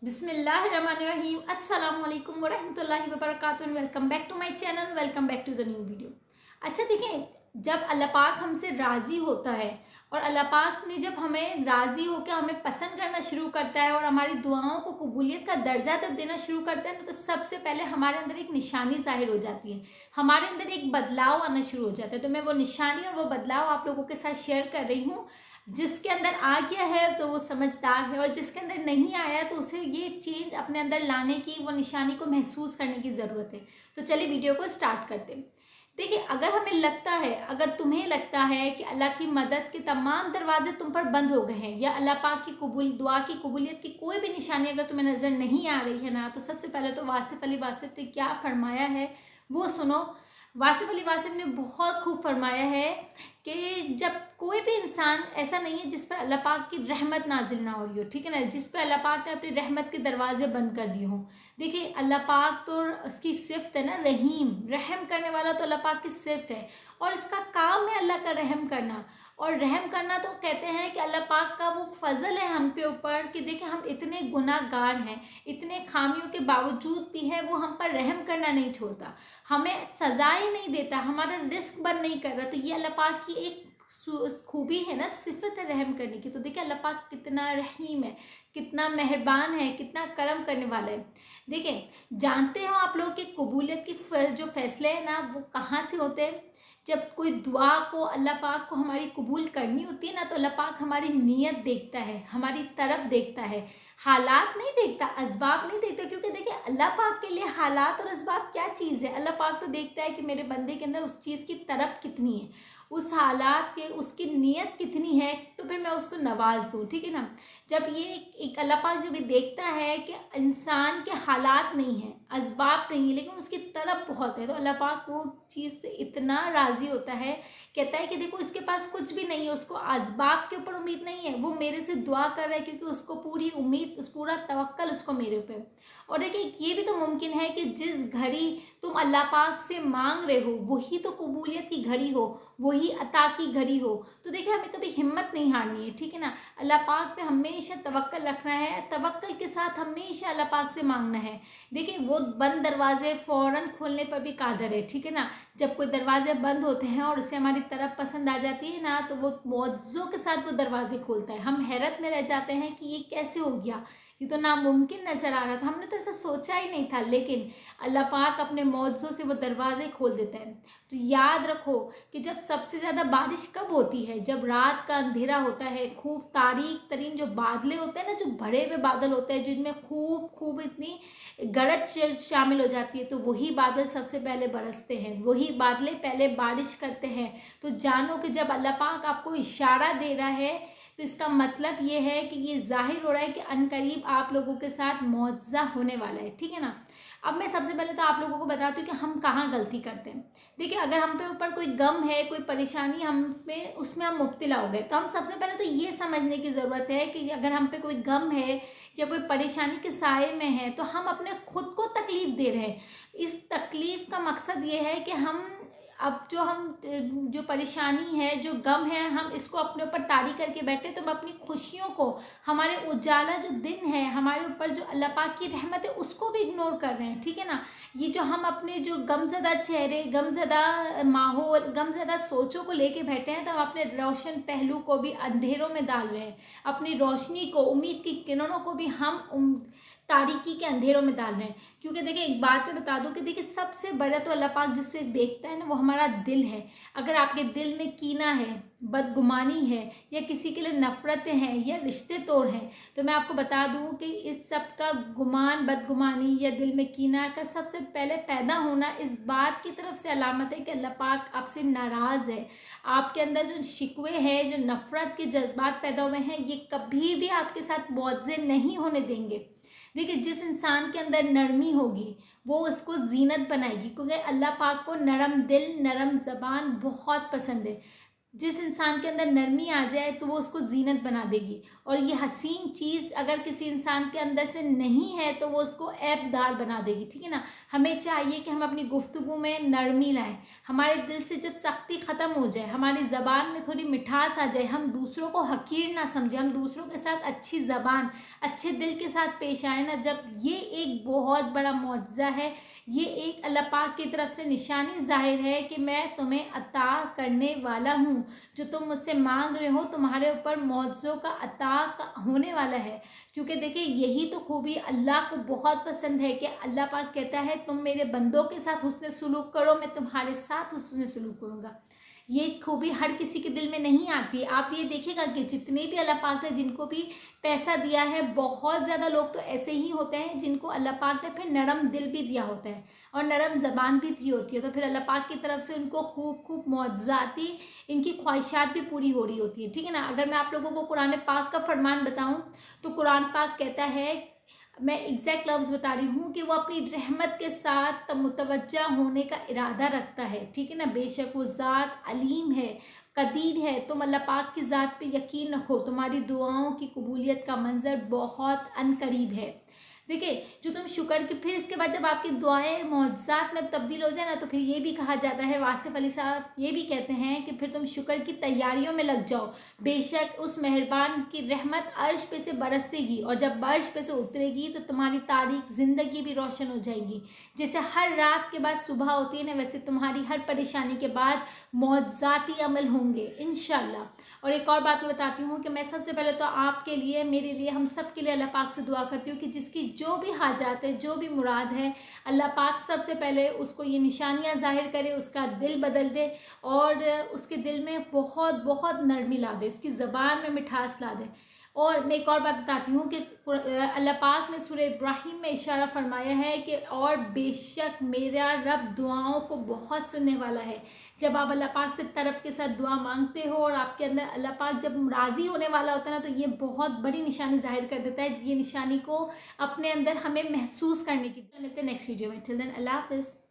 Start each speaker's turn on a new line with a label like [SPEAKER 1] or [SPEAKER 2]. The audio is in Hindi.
[SPEAKER 1] बिस्मिल्लाहिर्रहमानिर्रहीम अस्सलाम वालेकुम वरहमतुल्लाहि वबरकातुहू। Welcome back to my channel, welcome back to the new video. अच्छा देखें, जब अल्लाह पाक हमसे राज़ी होता है और अल्लाह पाक ने जब हमें राज़ी होकर हमें पसंद करना शुरू करता है और हमारी दुआओं को कबूलियत का दर्जा तब देना शुरू करता है ना, तो सबसे पहले हमारे अंदर एक निशानी ज़ाहिर हो जाती है, हमारे अंदर एक बदलाव आना शुरू हो जाता है। तो मैं वो निशानी और वो बदलाव आप लोगों के साथ शेयर कर रही हूँ। जिसके अंदर आ गया है तो वो समझदार है, और जिसके अंदर नहीं आया तो उसे ये चेंज अपने अंदर लाने की, वो निशानी को महसूस करने की ज़रूरत है। तो चलिए वीडियो को स्टार्ट करते हैं। देखिए, अगर हमें लगता है, अगर तुम्हें लगता है कि अल्लाह की मदद के तमाम दरवाजे तुम पर बंद हो गए हैं, या अल्लाह पाक की दुआ की कबूलियत की कोई भी निशानी अगर तुम्हें नज़र नहीं आ रही है ना, तो सबसे पहले तो वासिफ़ अली वासिफ़ ने क्या फरमाया है वो सुनो। वासिफ़ अली वासिफ़ ने बहुत खूब फरमाया है कि जब कोई भी इंसान ऐसा नहीं है जिस पर अल्लाह पाक की रहमत नाजिल ना हो रही हो, ठीक है ना, जिस पर अल्लाह पाक ने अपनी रहमत के दरवाजे बंद कर दिए हों। देखिए, अल्लाह पाक तो उसकी सिफ़त है ना, रहीम, रहम करने वाला तो अल्लाह पाक की सिफ़त है, और इसका काम है अल्लाह का रहम करना। और रहम करना तो कहते हैं कि अल्लाह पाक का वो फजल है हम पे ऊपर कि देखिए हम इतने गुनाहगार हैं, इतने खामियों के बावजूद भी है वो हम पर रहम करना नहीं छोड़ता, हमें सजाएं नहीं देता, हमारा रिस्क बंद नहीं कर रहा। तो ये अल्लाह पाक की एक खूबी है ना, सिफत है रहम करने की। तो देखिए अल्लाह पाक कितना रहीम है, कितना मेहरबान है, कितना करम करने वाला है। देखिए, जानते हो आप लोग कि कबूलियत की जो फैसले हैं ना, वो कहाँ से होते हैं। जब कोई दुआ को अल्लाह पाक को हमारी कबूल करनी होती है ना, तो अल्लाह पाक हमारी नीयत देखता है, हमारी तरफ देखता है, हालात नहीं देखता, असबाब नहीं देखता। क्योंकि देखिए अल्लाह पाक के लिए हालात और असबाब क्या चीज़ है। अल्लाह पाक तो देखता है कि मेरे बंदे के अंदर उस चीज़ की तरफ कितनी है, उस हालात के उसकी नीयत कितनी है, तो फिर मैं उसको नवाज दूँ, ठीक है ना। जब ये एक अल्लाह पाक जब ये देखता है कि इंसान के हालात नहीं है, असबाब नहीं है, लेकिन उसकी तरफ बहुत है, तो अल्लाह पाक वो चीज़ से इतना राज़ी होता है, कहता है कि देखो इसके पास कुछ भी नहीं है, उसको असबाब के ऊपर उम्मीद नहीं है, वो मेरे से दुआ कर रहा है क्योंकि उसको पूरी उम्मीद, उस पूरा तवक्कल उसको मेरे ऊपर। और देखिए ये भी तो मुमकिन है कि जिस घड़ी तुम अल्लाह पाक से मांग रहे हो वही तो कबूलियत की घड़ी हो, वही अता की घड़ी हो। तो देखिए हमें कभी हिम्मत नहीं हारनी है, ठीक है ना। अल्लाह पाक पे हमेशा तवक्कल रखना है, तवक्कल के साथ हमेशा अल्लाह पाक से मांगना है। देखिए वो बंद दरवाजे फ़ौरन खोलने पर भी कादर है, ठीक है ना। जब कोई दरवाजे बंद होते हैं और उसे हमारी तरफ पसंद आ जाती है ना, तो वो मौजों के साथ वो दरवाजे खोलता है। हम हैरत में रह जाते हैं कि ये कैसे हो गया, ये तो नामुमकिन नज़र आ रहा था, हमने तो ऐसा सोचा ही नहीं था, लेकिन अल्लाह पाक अपने मौजों से वो दरवाजे खोल देता है। तो याद रखो कि जब सबसे ज़्यादा बारिश कब होती है, जब रात का अंधेरा होता है, खूब तारीक तरीन जो बादलें होते हैं ना, जो भरे हुए बादल होते हैं जिनमें खूब खूब इतनी गरज शामिल हो जाती है, तो वही बादल सबसे पहले बरसते हैं, वही बादलें पहले बारिश करते हैं। तो जानो कि जब अल्लाह पाक आपको इशारा दे रहा है, तो इसका मतलब ये है कि ये जाहिर हो रहा है कि अनकरीब आप लोगों के साथ मुआवजा होने वाला है, ठीक है ना। अब मैं सबसे पहले तो आप लोगों को बताती हूँ कि हम कहाँ गलती करते हैं। देखिए, अगर हम पे ऊपर कोई गम है, कोई परेशानी हम पे, उसमें हम मुब्तला हो गए, तो हम सबसे पहले तो ये समझने की ज़रूरत है कि अगर हम पे कोई गम है या कोई परेशानी के साए में है, तो हम अपने खुद को तकलीफ़ दे रहे हैं। इस तकलीफ़ का मकसद ये है कि हम अब जो परेशानी है, जो गम है, हम इसको अपने ऊपर तारी करके बैठे, तो हम अपनी खुशियों को, हमारे उजाला जो दिन है, हमारे ऊपर जो अल्लाह पाक की रहमत है, उसको भी इग्नोर कर रहे हैं, ठीक है ना। ये जो हम अपने जो गमज़दा चेहरे, गमज़दा माहौल, गमज़दा सोचों को लेके बैठे हैं, तो हम अपने रोशन पहलू को भी अंधेरों में डाल रहे हैं, अपनी रोशनी को, उम्मीद की किरणों को भी हम तारीकी के अंधेरों में डाल रहे हैं। क्योंकि देखिए एक बात मैं बता दूं कि देखिए सबसे बड़ा तो अल्लाह पाक जिससे देखता है ना, वो हमारा दिल है। अगर आपके दिल में कीना है, बदगुमानी है, या किसी के लिए नफ़रतें हैं, या रिश्ते तोड़ हैं, तो मैं आपको बता दूं कि इस सब का गुमान, बदगुमानी या दिल में कीना का सबसे पहले पैदा होना इस बात की तरफ से अलामत है कि अल्लाह पाक आपसे नाराज़ है। आपके अंदर जो शिकवे हैं, जो नफ़रत के जज्बात पैदा हुए हैं, ये कभी भी आपके साथ मुआवजे नहीं होने देंगे। देखिए, जिस इंसान के अंदर नरमी होगी वो उसको जीनत बनाएगी, क्योंकि अल्लाह पाक को नरम दिल, नरम ज़बान बहुत पसंद है। जिस इंसान के अंदर नरमी आ जाए तो वो उसको जीनत बना देगी, और ये हसीन चीज़ अगर किसी इंसान के अंदर से नहीं है तो वो उसको ऐबदार बना देगी। ठीक है ना। हमें चाहिए कि हम अपनी गुफ्तगू में नरमी लाएं, हमारे दिल से जब सख्ती ख़त्म हो जाए, हमारी ज़बान में थोड़ी मिठास आ जाए, हम दूसरों को हकीर ना समझें, हम दूसरों के साथ अच्छी ज़बान अच्छे दिल के साथ पेश आए ना, जब ये एक बहुत बड़ा मौजज़ा है, ये एक अल्लाह पाक की तरफ से निशानी ज़ाहिर है कि मैं तुम्हें अता करने वाला हूँ, जो तुम मुझसे मांग रहे हो तुम्हारे ऊपर मौजज़ों का अता होने वाला है। क्योंकि देखिए यही तो खूबी अल्लाह को बहुत पसंद है कि अल्लाह पाक कहता है तुम मेरे बंदों के साथ हुस्न सुलूक करो, मैं तुम्हारे साथ हुस्न सुलूक करूँगा। ये खूबी हर किसी के दिल में नहीं आती। आप ये देखिएगा कि जितने भी अल्लाह पाक ने जिनको भी पैसा दिया है, बहुत ज़्यादा लोग तो ऐसे ही होते हैं जिनको अल्लाह पाक ने फिर नरम दिल भी दिया होता है और नरम ज़बान भी दी होती है, तो फिर अल्लाह पाक की तरफ से उनको खूब खूब मौजज़ाती इनकी ख्वाहिशात भी पूरी हो रही होती है। ठीक है ना। अगर मैं आप लोगों को कुरान पाक का फरमान बताऊँ तो कुरान पाक कहता है, मैं एग्जैक्ट लफ्ज़ बता रही हूँ, कि वो अपनी रहमत के साथ मुतवज्जा होने का इरादा रखता है। ठीक है ना। बेशक वो ज़ात अलीम है, कदीर है। तुम अल्लाह पाक की ज़ात पे यकीन रखो, तुम्हारी दुआओं की कबूलियत का मंजर बहुत अनकरीब है। देखिए जो तुम शुक्र के, फिर इसके बाद जब आपकी दुआएं मौजज़ात में तब्दील हो जाए ना, तो फिर ये भी कहा जाता है, वासिफ अली साहब ये भी कहते हैं कि फिर तुम शुक्र की तैयारियों में लग जाओ। बेशक उस मेहरबान की रहमत अर्श पे से बरसेगी, और जब अर्श पे से उतरेगी तो तुम्हारी तारीख ज़िंदगी भी रोशन हो जाएगी। जैसे हर रात के बाद सुबह होती है ना, वैसे तुम्हारी हर परेशानी के बाद मौजज़ाती अमल होंगे इंशाल्लाह। और एक और बात मैं बताती हूँ कि मैं सबसे पहले तो आपके लिए, मेरे लिए, हम सब के लिए अल्लाह पाक से दुआ करती हूँ कि जिसकी जो भी हाजात है, जो भी मुराद है, अल्लाह पाक सबसे पहले उसको ये निशानियाँ ज़ाहिर करे, उसका दिल बदल दे और उसके दिल में बहुत बहुत नरमी ला दे, इसकी ज़बान में मिठास ला दे। और मैं एक और बात बताती हूँ कि अल्लाह पाक ने सूरह इब्राहिम में इशारा फरमाया है कि और बेशक मेरा रब दुआओं को बहुत सुनने वाला है। जब आप अल्लाह पाक से तरफ के साथ दुआ मांगते हो और आपके अंदर अल्लाह पाक जब राज़ी होने वाला होता है ना, तो ये बहुत बड़ी निशानी जाहिर कर देता है। ये निशानी को अपने अंदर हमें महसूस करने की। मिलते हैं नेक्स्ट वीडियो में। टिल देन अल्लाह हाफ़िज़।